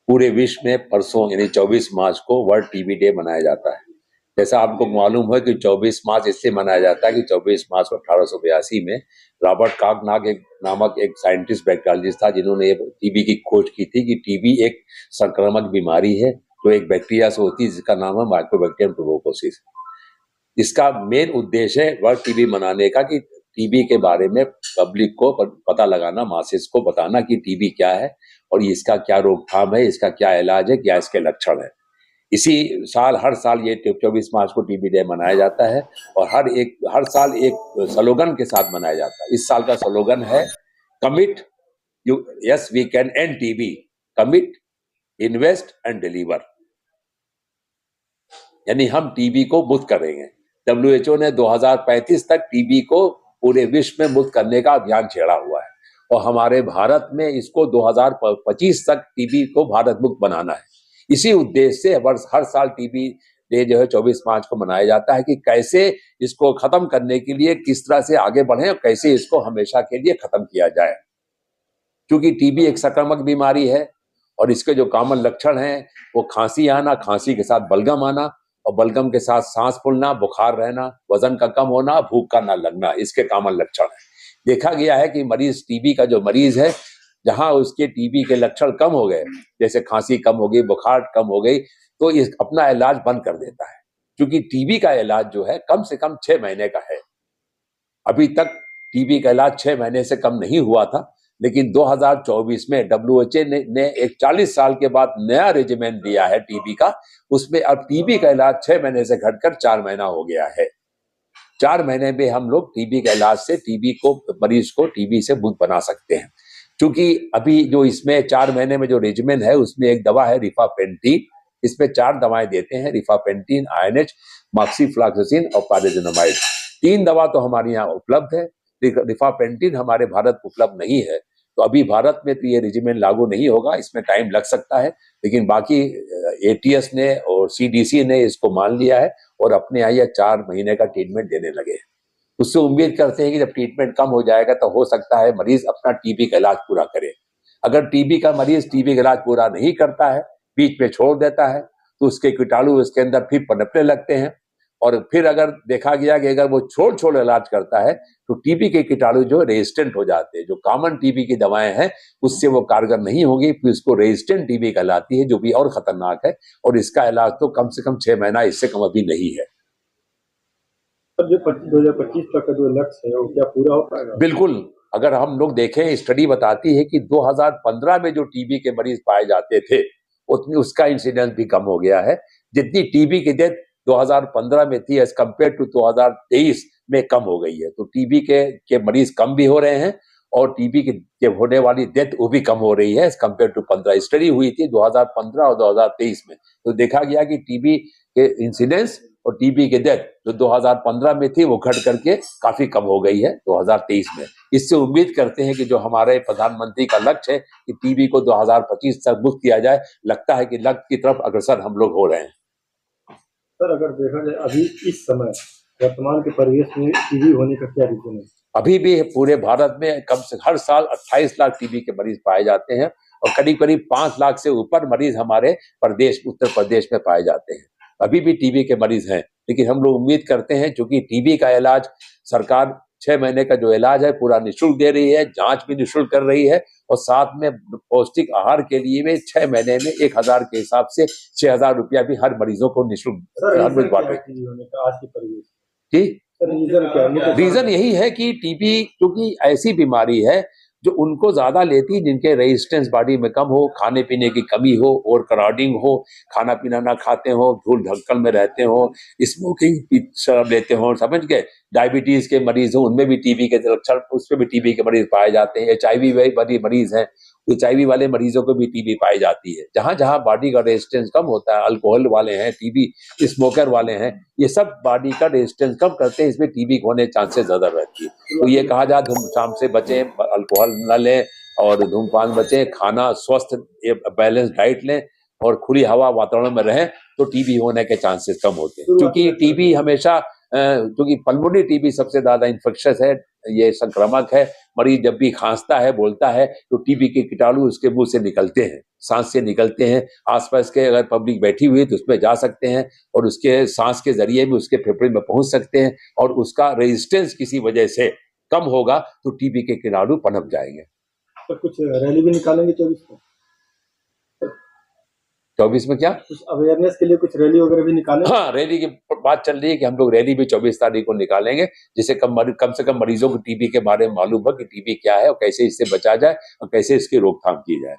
पूरे विश्व में परसों यानी 24 मार्च को वर्ल्ड टीबी डे मनाया जाता है। जैसा आपको मालूम है कि 24 मार्च इसलिए मनाया जाता है कि 24 मार्च 1882 में रॉबर्ट कॉक नामक एक साइंटिस्ट बैक्टीरियोलॉजिस्ट था, जिन्होंने ये टीबी की खोज की थी कि टीबी एक संक्रामक बीमारी है जो एक बैक्टीरिया से होती है, जिसका नाम है माइकोबैक्टीरियम ट्यूबरकुलोसिस। इसका मेन उद्देश्य है वर्ल्ड टीबी मनाने का कि टीबी के बारे में पब्लिक को पता लगाना, मासेस को बताना कि टीबी क्या है और इसका क्या रोकथाम है, इसका क्या इलाज है, क्या इसके लक्षण है। इसी साल हर साल ये 24 मार्च को टीबी डे मनाया जाता है और हर साल एक स्लोगन के साथ मनाया जाता है। इस साल का स्लोगन है commit yes we can end TB, commit invest and deliver, यानी हम टीबी को मुक्त करेंगे। WHO ने 2035 तक टीबी को पूरे विश्व में मुक्त करने का अभियान छेड़ा हुआ है और हमारे भारत में इसको 2025 तक टीबी को भारत मुक्त बनाना है। इसी उद्देश्य से हर साल टीबी डे जो है 24 मार्च को मनाया जाता है कि कैसे इसको खत्म करने के लिए किस तरह से आगे बढ़े और कैसे इसको हमेशा के लिए खत्म किया जाए। क्योंकि टीबी एक संक्रामक बीमारी है और इसके जो कॉमन लक्षण हैं वो खांसी आना, खांसी के साथ बलगम आना और बलगम के साथ सांस फूलना, बुखार रहना, वजन का कम होना, भूख का ना लगना, इसके कॉमन लक्षण है। देखा गया है कि मरीज टीबी का जो मरीज है, जहां उसके टीबी के लक्षण कम हो गए, जैसे खांसी कम हो गई, बुखार कम हो गई, तो इस अपना इलाज बंद कर देता है। क्योंकि टीबी का इलाज जो है कम से कम 6 महीने का है। अभी तक टीबी का इलाज 6 महीने से कम नहीं हुआ था, लेकिन 2024 में WHO ने एक 40 साल के बाद नया रेजिमेंट दिया है टीबी का। उसमें अब टीबी का इलाज 6 महीने से घटकर 4 महीना हो गया है। 4 महीने में हम लोग टीबी के इलाज से मरीज को टीबी से मुक्त बना सकते हैं। क्योंकि अभी जो इसमें 4 महीने में जो रेजिमेंट है, उसमें एक दवा है रिफापेंटिन। इसमें 4 दवाएं देते हैं, रिफापेंटिन, आयनेज, मॉक्सिफ्लॉक्सासिन और पाइरोजेनामाइड। 3 दवा तो हमारे यहाँ उपलब्ध है, रिफापेंटिन हमारे भारत उपलब्ध नहीं है। तो अभी भारत में तो ये रेजिमेंट लागू नहीं होगा, इसमें टाइम लग सकता है, लेकिन बाकी ATS ने और CDC ने इसको मान लिया है और अपने यहाँ 4 महीने का ट्रीटमेंट देने लगे हैं। उससे उम्मीद करते हैं कि जब ट्रीटमेंट कम हो जाएगा तो हो सकता है मरीज अपना टीबी का इलाज पूरा करे। अगर टीबी का मरीज टीबी का इलाज पूरा नहीं करता है, बीच में छोड़ देता है, तो उसके कीटाणु उसके अंदर फिर पनपने लगते हैं और फिर अगर देखा गया कि अगर वो छोड़ इलाज करता है तो टीबी के कीटाणु जो रेजिस्टेंट हो जाते हैं। जो कॉमन टीबी की दवाएं हैं उससे वो कारगर नहीं होगी, फिर उसको रेजिस्टेंट टीबी कहलाती है, जो भी और खतरनाक है। और इसका इलाज तो कम से कम 6 महीना, इससे कम अभी नहीं है। जो 2025 तक का जो लक्ष्य है वो क्या पूरा हो पाएगा? बिल्कुल। अगर हम लोग देखें, स्टडी बताती है कि 2015 में जो टीबी के मरीज पाए जाते थे उतनी उसका इंसिडेंस भी कम हो गया है। जितनी टीबी की डेथ 2015 में थी एज कम्पेयर टू 2023 में कम हो गई है। तो टीबी के मरीज कम भी हो रहे हैं और टीबी के होने वाली डेथ वो भी कम हो रही है एज कम्पेयर टू 15। स्टडी हुई थी 2015 और 2023 में, तो देखा गया कि टीबी के इंसिडेंस और टीबी की डेथ जो 2015 में थी वो घट करके काफी कम हो गई है 2023 में। इससे उम्मीद करते हैं कि जो हमारे प्रधानमंत्री का लक्ष्य है कि टीबी को 2025 तक मुक्त किया जाए, लगता है कि लक्ष्य की तरफ अग्रसर हम लोग हो रहे हैं। सर, अगर देखा जाए अभी इस समय वर्तमान के परिवेश में टीबी होने का क्या रीजन है? अभी भी पूरे भारत में कम से हर साल 28 लाख टीबी के मरीज पाए जाते हैं और करीब करीब 5 लाख से ऊपर मरीज हमारे उत्तर प्रदेश में पाए जाते हैं। अभी भी टीबी के मरीज हैं, लेकिन हम लोग उम्मीद करते हैं क्योंकि टीबी का इलाज सरकार 6 महीने का जो इलाज है पूरा निःशुल्क दे रही है, जांच भी निःशुल्क कर रही है और साथ में पौष्टिक आहार के लिए भी 6 महीने में 1000 के हिसाब से 6000 रुपया भी हर मरीजों को निःशुल्क हर मरीज बांट रही है। जी, रीजन यही है कि टीबी क्योंकि ऐसी बीमारी है जो उनको ज्यादा लेती, जिनके रेजिस्टेंस बॉडी में कम हो, खाने पीने की कमी हो, ओवर क्राउडिंग हो, खाना पीना ना खाते हो, धूल धक्कड़ में रहते हो, स्मोकिंग शराब लेते हो, समझ गए। डायबिटीज के मरीज हो, उनमें भी टीबी के लक्षण, उसमें भी टीबी के मरीज पाए जाते हैं। HIV वाले मरीज हैं, HIV वाले मरीजों को भी टीबी पाई जाती है। जहां जहां बॉडी का रेजिस्टेंस कम होता है, अल्कोहल वाले हैं, टीबी स्मोकर वाले हैं, ये सब बॉडी का रेजिस्टेंस कम करते हैं, इसमें टीबी होने चांसेस ज्यादा रहती है। तो ये कहा जाए धूम्रपान से बचें, अल्कोहल न लें और धूम्रपान बचें, खाना स्वस्थ बैलेंस डाइट लें और खुली हवा वातावरण में रहें तो टीबी होने के चांसेस कम होते हैं। क्योंकि टीबी हमेशा क्योंकि पल्मोनरी टीबी सबसे ज्यादा इन्फेक्शस है, ये संक्रामक है। मरीज जब भी खांसता है, बोलता है, तो टीबी के कीटाणु उसके मुंह से निकलते हैं, सांस से निकलते हैं। आसपास के अगर पब्लिक बैठी हुई है तो उसमें जा सकते हैं और उसके सांस के जरिए भी उसके फेफड़े में पहुंच सकते हैं और उसका रेजिस्टेंस किसी वजह से कम होगा तो टीबी के कीटाणु पनप जाएंगे। तो कुछ रैली भी निकालेंगे 24 को? 24 में क्या कुछ अवेयरनेस के लिए कुछ रैली वगैरह भी निकालेंगे? हाँ, रैली की बात चल रही है कि हम लोग रैली भी 24 तारीख को निकालेंगे, जिससे कम से कम मरीजों को टीबी के बारे में मालूम हो कि टीबी क्या है और कैसे इससे बचा जाए और कैसे इसकी रोकथाम की जाए।